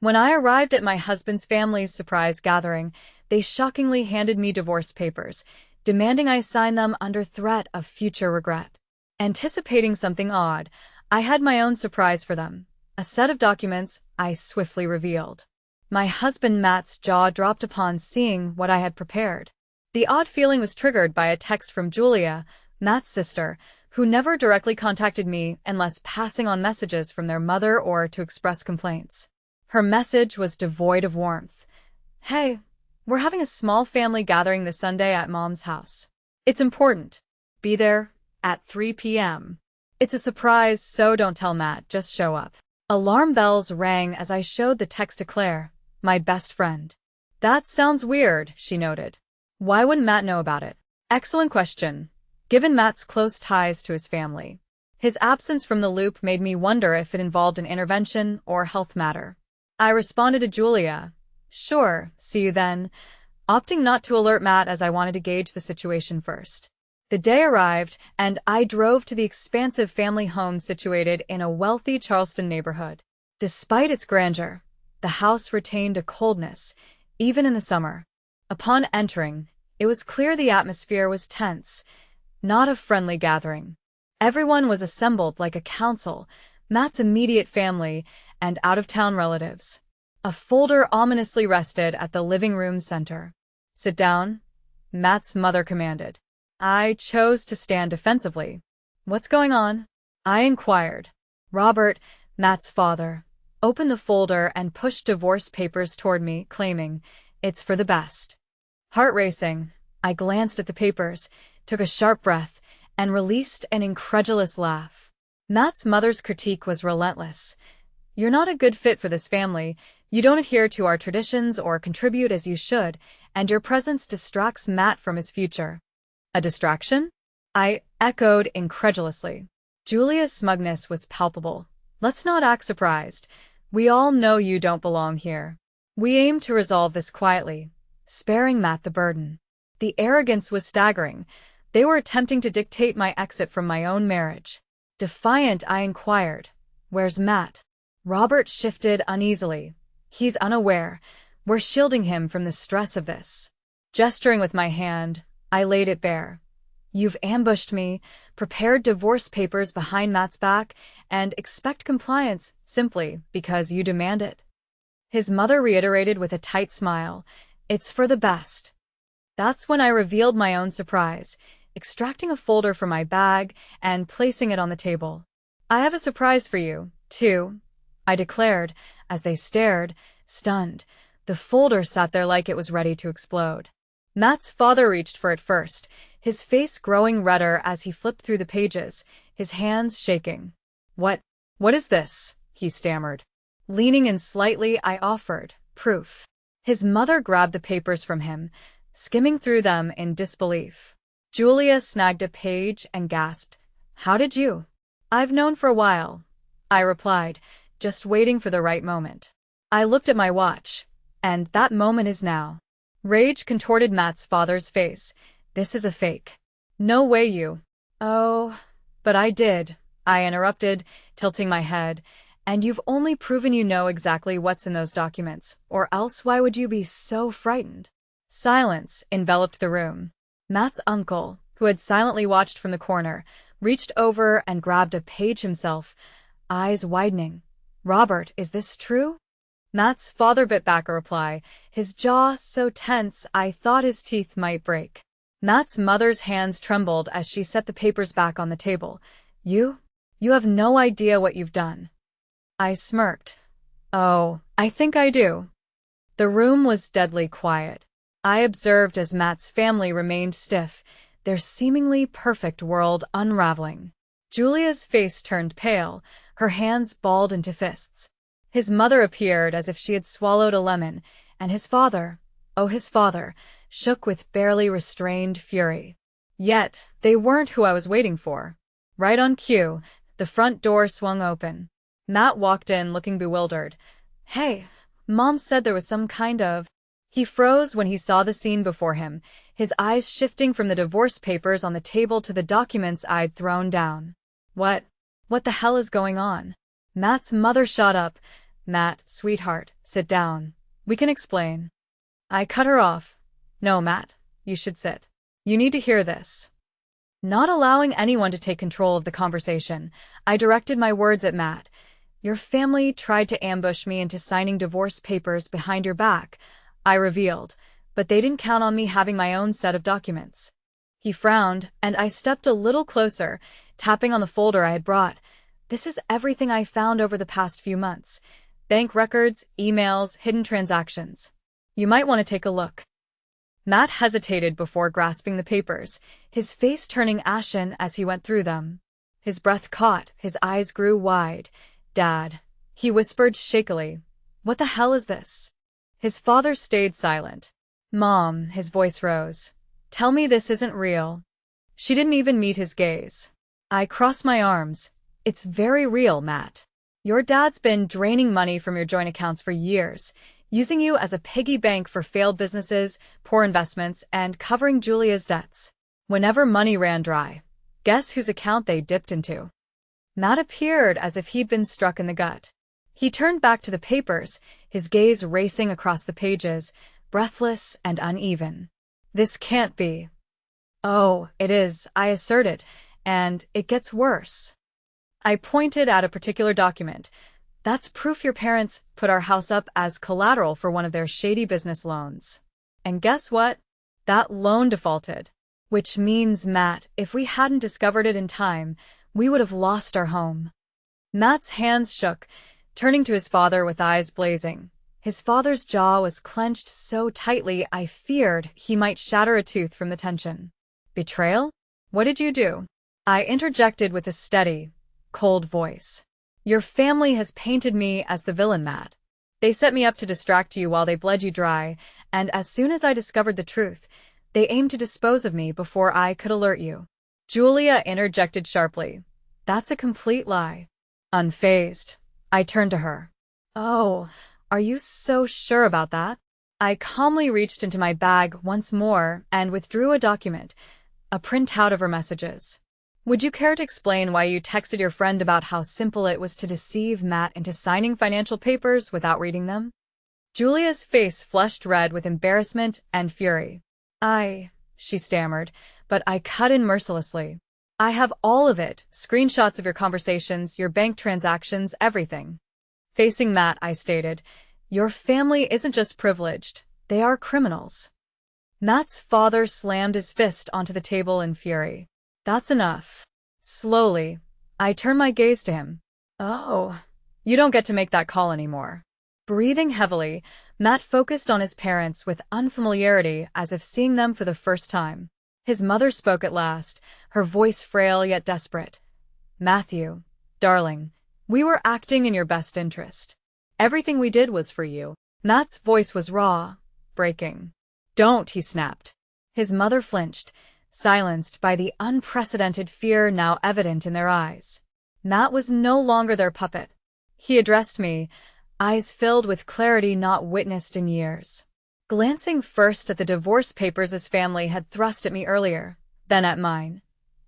When I arrived at my husband's family's surprise gathering, they shockingly handed me divorce papers, demanding I sign them under threat of future regret. Anticipating something odd, I had my own surprise for them, a set of documents I swiftly revealed. My husband Matt's jaw dropped upon seeing what I had prepared. The odd feeling was triggered by a text from Julia, Matt's sister, who never directly contacted me unless passing on messages from their mother or to express complaints. Her message was devoid of warmth. "Hey, we're having a small family gathering this Sunday at Mom's house. It's important. Be there at 3 p.m. It's a surprise, so don't tell Matt, just show up." Alarm bells rang as I showed the text to Claire, my best friend. "That sounds weird," she noted. "Why wouldn't Matt know about it?" Excellent question, given Matt's close ties to his family. His absence from the loop made me wonder if it involved an intervention or health matter. I responded to Julia, "Sure, see you then," opting not to alert Matt as I wanted to gauge the situation first. The day arrived, and I drove to the expansive family home situated in a wealthy Charleston neighborhood. Despite its grandeur, the house retained a coldness, even in the summer. Upon entering, it was clear the atmosphere was tense, not a friendly gathering. Everyone was assembled like a council, Matt's immediate family and out-of-town relatives. A folder ominously rested at the living room center. "Sit down," Matt's mother commanded. I chose to stand defensively. "What's going on?" I inquired. Robert, Matt's father, opened the folder and pushed divorce papers toward me, claiming, "It's for the best." Heart racing, I glanced at the papers, took a sharp breath, and released an incredulous laugh. Matt's mother's critique was relentless. "You're not a good fit for this family, you don't adhere to our traditions or contribute as you should, and your presence distracts Matt from his future." "A distraction?" I echoed incredulously. Julia's smugness was palpable. "Let's not act surprised. We all know you don't belong here. We aim to resolve this quietly, sparing Matt the burden." The arrogance was staggering. They were attempting to dictate my exit from my own marriage. Defiant, I inquired, "Where's Matt?" Robert shifted uneasily. "He's unaware. We're shielding him from the stress of this." Gesturing with my hand, I laid it bare. "You've ambushed me, prepared divorce papers behind Matt's back, and expect compliance simply because you demand it." His mother reiterated with a tight smile, "It's for the best." That's when I revealed my own surprise, extracting a folder from my bag and placing it on the table. "I have a surprise for you, too," I declared, as they stared, stunned. The folder sat there like it was ready to explode. Matt's father reached for it first, his face growing redder as he flipped through the pages, his hands shaking. What is this?" he stammered. Leaning in slightly, I offered proof. His mother grabbed the papers from him, skimming through them in disbelief. Julia snagged a page and gasped, "How did you?" "I've known for a while," I replied, just waiting for the right moment. I looked at my watch, and that moment is now. Rage contorted Matt's father's face. "This is a fake. No way you—" "Oh, but I did," I interrupted, tilting my head. "And you've only proven you know exactly what's in those documents, or else why would you be so frightened?" Silence enveloped the room. Matt's uncle, who had silently watched from the corner, reached over and grabbed a page himself, eyes widening. "Robert, is this true?" Matt's father bit back a reply, his jaw so tense I thought his teeth might break. Matt's mother's hands trembled as she set the papers back on the table. You have no idea what you've done." I smirked. "Oh, I think I do." The room was deadly quiet. I observed as Matt's family remained stiff, their seemingly perfect world unraveling. Julia's face turned pale, her hands balled into fists. His mother appeared as if she had swallowed a lemon, and his father, shook with barely restrained fury. Yet, they weren't who I was waiting for. Right on cue, the front door swung open. Matt walked in looking bewildered. "Hey, Mom said there was some kind of—" He froze when he saw the scene before him, his eyes shifting from the divorce papers on the table to the documents I'd thrown down. What the hell is going on?" Matt's mother shot up, Matt, sweetheart, sit down. We can explain. I cut her off. No, Matt, you should sit. You need to hear this. Not allowing anyone to take control of the conversation, I directed my words at Matt. Your family tried to ambush me into signing divorce papers behind your back, I revealed, but they didn't count on me having my own set of documents. He frowned, and I stepped a little closer, tapping on the folder I had brought. This is everything I found over the past few months. Bank records, emails, hidden transactions. You might want to take a look. Matt hesitated before grasping the papers, his face turning ashen as he went through them. His breath caught, his eyes grew wide. Dad, he whispered shakily. What the hell is this? His father stayed silent. Mom, his voice rose. Tell me this isn't real. She didn't even meet his gaze. I crossed my arms. It's very real, Matt. Your dad's been draining money from your joint accounts for years, using you as a piggy bank for failed businesses, poor investments, and covering Julia's debts. Whenever money ran dry, guess whose account they dipped into? Matt appeared as if he'd been struck in the gut. He turned back to the papers, his gaze racing across the pages, breathless and uneven. This can't be. Oh, it is, I asserted, and it gets worse. I pointed at a particular document. That's proof your parents put our house up as collateral for one of their shady business loans. And guess what? That loan defaulted. Which means, Matt, if we hadn't discovered it in time, we would have lost our home. Matt's hands shook, turning to his father with eyes blazing. His father's jaw was clenched so tightly I feared he might shatter a tooth from the tension. Betrayal? What did you do? I interjected with a steady, cold voice. Your family has painted me as the villain, Matt. They set me up to distract you while they bled you dry, and as soon as I discovered the truth, they aimed to dispose of me before I could alert you. Julia interjected sharply. That's a complete lie. Unfazed, I turned to her. Oh, are you so sure about that? I calmly reached into my bag once more and withdrew a document, a printout of her messages. Would you care to explain why you texted your friend about how simple it was to deceive Matt into signing financial papers without reading them? Julia's face flushed red with embarrassment and fury. She stammered, but I cut in mercilessly. I have all of it, screenshots of your conversations, your bank transactions, everything. Facing Matt, I stated, your family isn't just privileged, they are criminals. Matt's father slammed his fist onto the table in fury. That's enough. Slowly, I turned my gaze to him. Oh, you don't get to make that call anymore. Breathing heavily, Matt focused on his parents with unfamiliarity as if seeing them for the first time. His mother spoke at last, her voice frail yet desperate. Matthew, darling, we were acting in your best interest. Everything we did was for you. Matt's voice was raw, breaking. Don't, he snapped. His mother flinched, silenced by the unprecedented fear now evident in their eyes. Matt was no longer their puppet. He addressed me, eyes filled with clarity not witnessed in years. Glancing first at the divorce papers his family had thrust at me earlier, then at mine.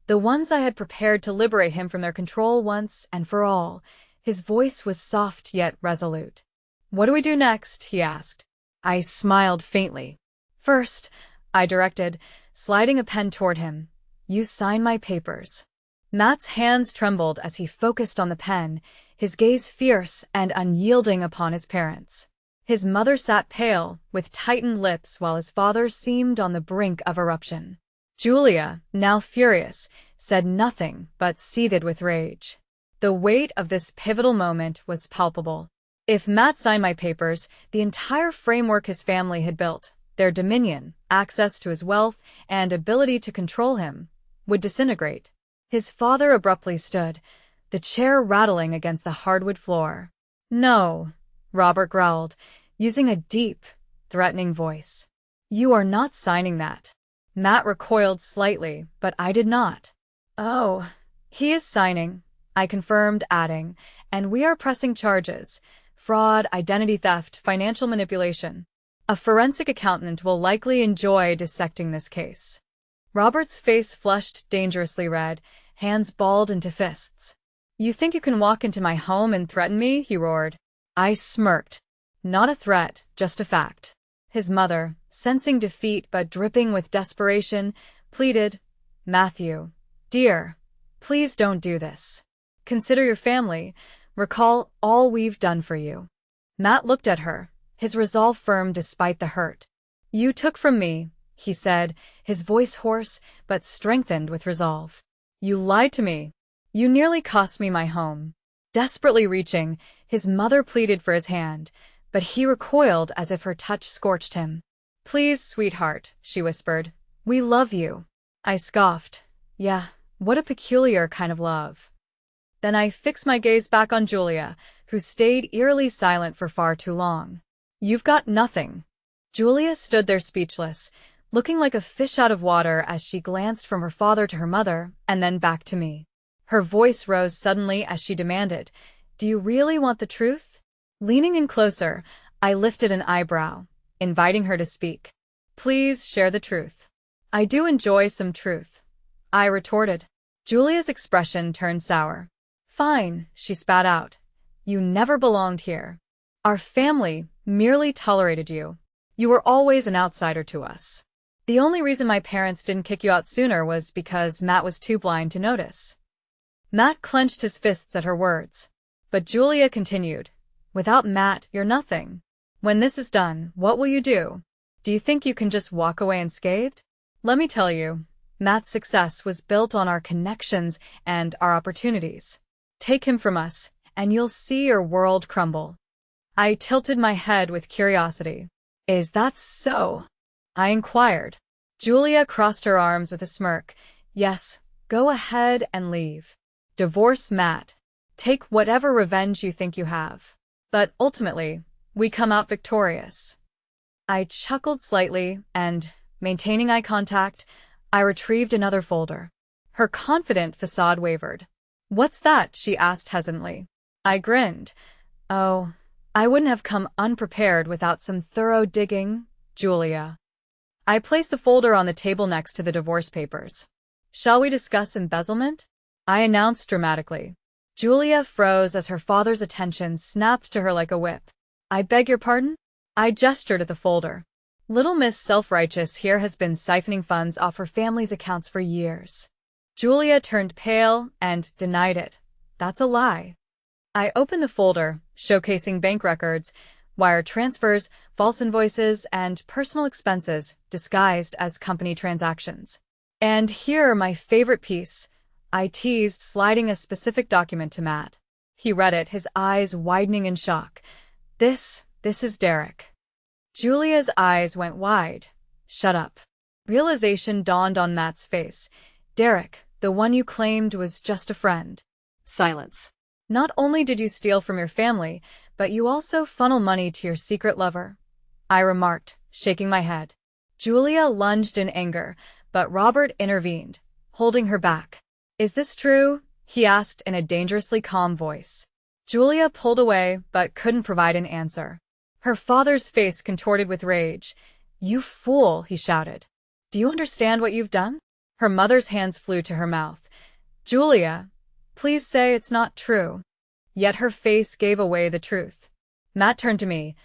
The ones I had prepared to liberate him from their control once and for all, his voice was soft yet resolute. What do we do next? He asked. I smiled faintly. First, I directed, sliding a pen toward him. You sign my papers. Matt's hands trembled as he focused on the pen, his gaze fierce and unyielding upon his parents. His mother sat pale, with tightened lips, while his father seemed on the brink of eruption. Julia, now furious, said nothing but seethed with rage. The weight of this pivotal moment was palpable. If Matt signed my papers, the entire framework his family had built, their dominion, access to his wealth, and ability to control him, would disintegrate. His father abruptly stood, the chair rattling against the hardwood floor. No, Robert growled, using a deep, threatening voice. You are not signing that. Matt recoiled slightly, but I did not. Oh, he is signing, I confirmed, adding, and we are pressing charges: fraud, identity theft, financial manipulation. A forensic accountant will likely enjoy dissecting this case. Robert's face flushed dangerously red, hands balled into fists. You think you can walk into my home and threaten me? He roared. I smirked. Not a threat, just a fact. His mother, sensing defeat but dripping with desperation, pleaded, "Matthew, dear, please don't do this. Consider your family. Recall all we've done for you." Matt looked at her, his resolve firm despite the hurt. "You took from me," he said, his voice hoarse but strengthened with resolve. "You lied to me. You nearly cost me my home." Desperately reaching, his mother pleaded for his hand, but he recoiled as if her touch scorched him. "Please, sweetheart," she whispered. "We love you." I scoffed. Yeah, what a peculiar kind of love. Then I fixed my gaze back on Julia, who stayed eerily silent for far too long. "You've got nothing." Julia stood there speechless, looking like a fish out of water as she glanced from her father to her mother and then back to me. Her voice rose suddenly as she demanded, "Do you really want the truth?" Leaning in closer, I lifted an eyebrow, inviting her to speak. "Please share the truth." "I do enjoy some truth," I retorted. Julia's expression turned sour. "Fine," she spat out. "You never belonged here. Our family merely tolerated you. You were always an outsider to us. The only reason my parents didn't kick you out sooner was because Matt was too blind to notice." Matt clenched his fists at her words. But Julia continued, "Without Matt, you're nothing. When this is done, what will you do? Do you think you can just walk away unscathed? Let me tell you, Matt's success was built on our connections and our opportunities. Take him from us, and you'll see your world crumble." I tilted my head with curiosity. "Is that so?" I inquired. Julia crossed her arms with a smirk. "Yes, go ahead and leave. Divorce Matt. Take whatever revenge you think you have. But ultimately, we come out victorious." I chuckled slightly and, maintaining eye contact, I retrieved another folder. Her confident facade wavered. "What's that?" she asked hesitantly. I grinned. "Oh, I wouldn't have come unprepared without some thorough digging, Julia." I placed the folder on the table next to the divorce papers. "Shall we discuss embezzlement?" I announced dramatically. Julia froze as her father's attention snapped to her like a whip. "I beg your pardon?" I gestured at the folder. "Little Miss Self-Righteous here has been siphoning funds off her family's accounts for years." Julia turned pale and denied it. "That's a lie." I opened the folder, showcasing bank records, wire transfers, false invoices, and personal expenses disguised as company transactions. "And here, my favorite piece," I teased, sliding a specific document to Matt. He read it, his eyes widening in shock. This is Derek." Julia's eyes went wide. "Shut up." Realization dawned on Matt's face. "Derek, the one you claimed was just a friend." Silence. "Not only did you steal from your family, but you also funnel money to your secret lover," I remarked, shaking my head. Julia lunged in anger, but Robert intervened, holding her back. "Is this true?" he asked in a dangerously calm voice. Julia pulled away but couldn't provide an answer. Her father's face contorted with rage. "You fool," he shouted. "Do you understand what you've done?" Her mother's hands flew to her mouth. "Julia, please say it's not true." Yet her face gave away the truth. Matt turned to me.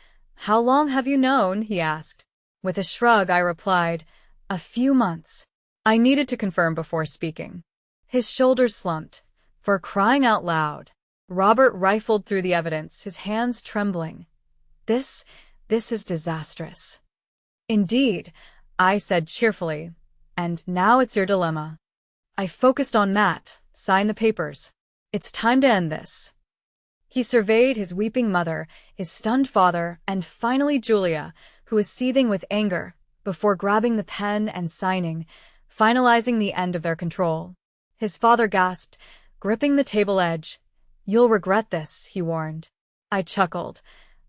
"How long have you known?" he asked. With a shrug, I replied, "A few months." I needed to confirm before speaking. His shoulders slumped. For crying out loud. Robert rifled through the evidence, his hands trembling. This is disastrous." "Indeed," I said cheerfully. "And now it's your dilemma." I focused on Matt. "Sign the papers. It's time to end this." He surveyed his weeping mother, his stunned father, and finally Julia, who was seething with anger, before grabbing the pen and signing, finalizing the end of their control. His father gasped, gripping the table edge. "You'll regret this," he warned. I chuckled.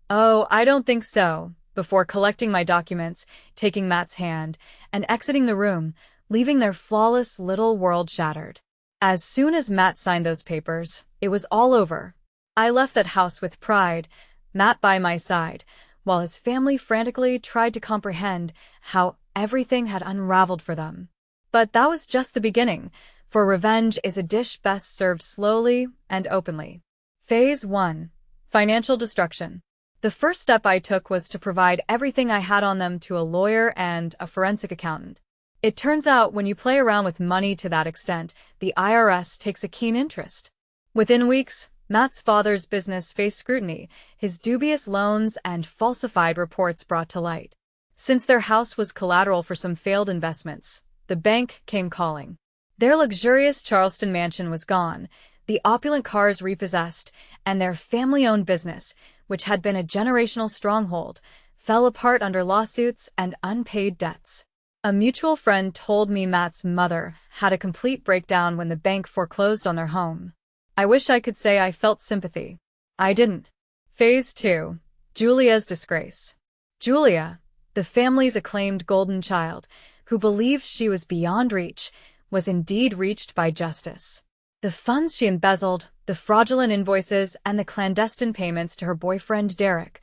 "Oh, I don't think so," before collecting my documents, taking Matt's hand, and exiting the room, leaving their flawless little world shattered. As soon as Matt signed those papers, it was all over. I left that house with pride, Matt by my side, while his family frantically tried to comprehend how everything had unraveled for them. But that was just the beginning, for revenge is a dish best served slowly and openly. Phase 1. Financial destruction. The first step I took was to provide everything I had on them to a lawyer and a forensic accountant. It turns out when you play around with money to that extent, the IRS takes a keen interest. Within weeks, Matt's father's business faced scrutiny, his dubious loans and falsified reports brought to light. Since their house was collateral for some failed investments, the bank came calling. Their luxurious Charleston mansion was gone, the opulent cars repossessed, and their family-owned business, which had been a generational stronghold, fell apart under lawsuits and unpaid debts. A mutual friend told me Matt's mother had a complete breakdown when the bank foreclosed on their home. I wish I could say I felt sympathy. I didn't. Phase 2. Julia's disgrace. Julia, the family's acclaimed golden child, who believed she was beyond reach, was indeed reached by justice. The funds she embezzled, the fraudulent invoices, and the clandestine payments to her boyfriend Derek,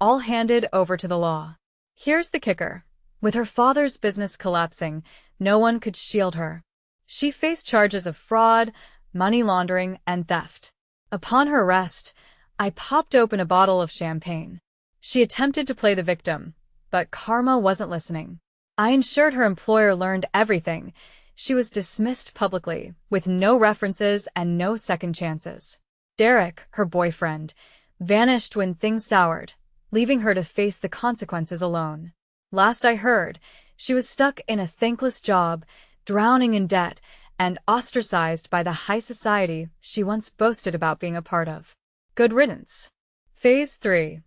all handed over to the law. Here's the kicker. With her father's business collapsing, no one could shield her. She faced charges of fraud, money laundering, and theft. Upon her arrest, I popped open a bottle of champagne. She attempted to play the victim, but karma wasn't listening. I ensured her employer learned everything. She was dismissed publicly, with no references and no second chances. Derek, her boyfriend, vanished when things soured, leaving her to face the consequences alone. Last I heard, she was stuck in a thankless job, drowning in debt, and ostracized by the high society she once boasted about being a part of. Good riddance. Phase 3.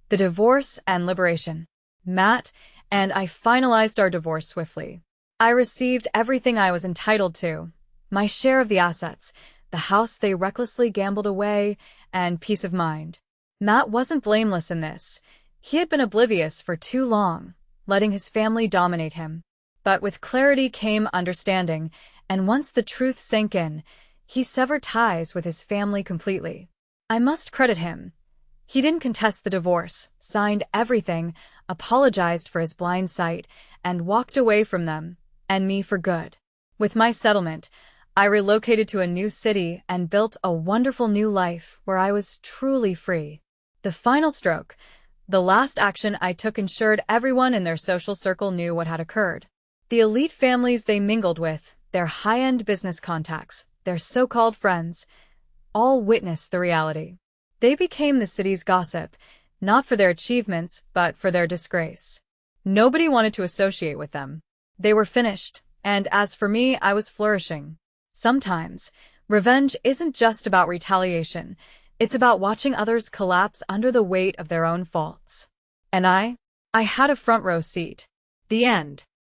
The divorce and liberation. Matt and I finalized our divorce swiftly. I received everything I was entitled to, my share of the assets, the house they recklessly gambled away, and peace of mind. Matt wasn't blameless in this. He had been oblivious for too long, letting his family dominate him. But with clarity came understanding, and once the truth sank in, he severed ties with his family completely. I must credit him. He didn't contest the divorce, signed everything, apologized for his blind sight, and walked away from them, and me for good. With my settlement, I relocated to a new city and built a wonderful new life where I was truly free. The final stroke, the last action I took, ensured everyone in their social circle knew what had occurred. The elite families they mingled with, their high-end business contacts, their so-called friends, all witnessed the reality. They became the city's gossip, not for their achievements, but for their disgrace. Nobody wanted to associate with them. They were finished, and as for me, I was flourishing. Sometimes, revenge isn't just about retaliation. It's about watching others collapse under the weight of their own faults. And I had a front row seat. The end.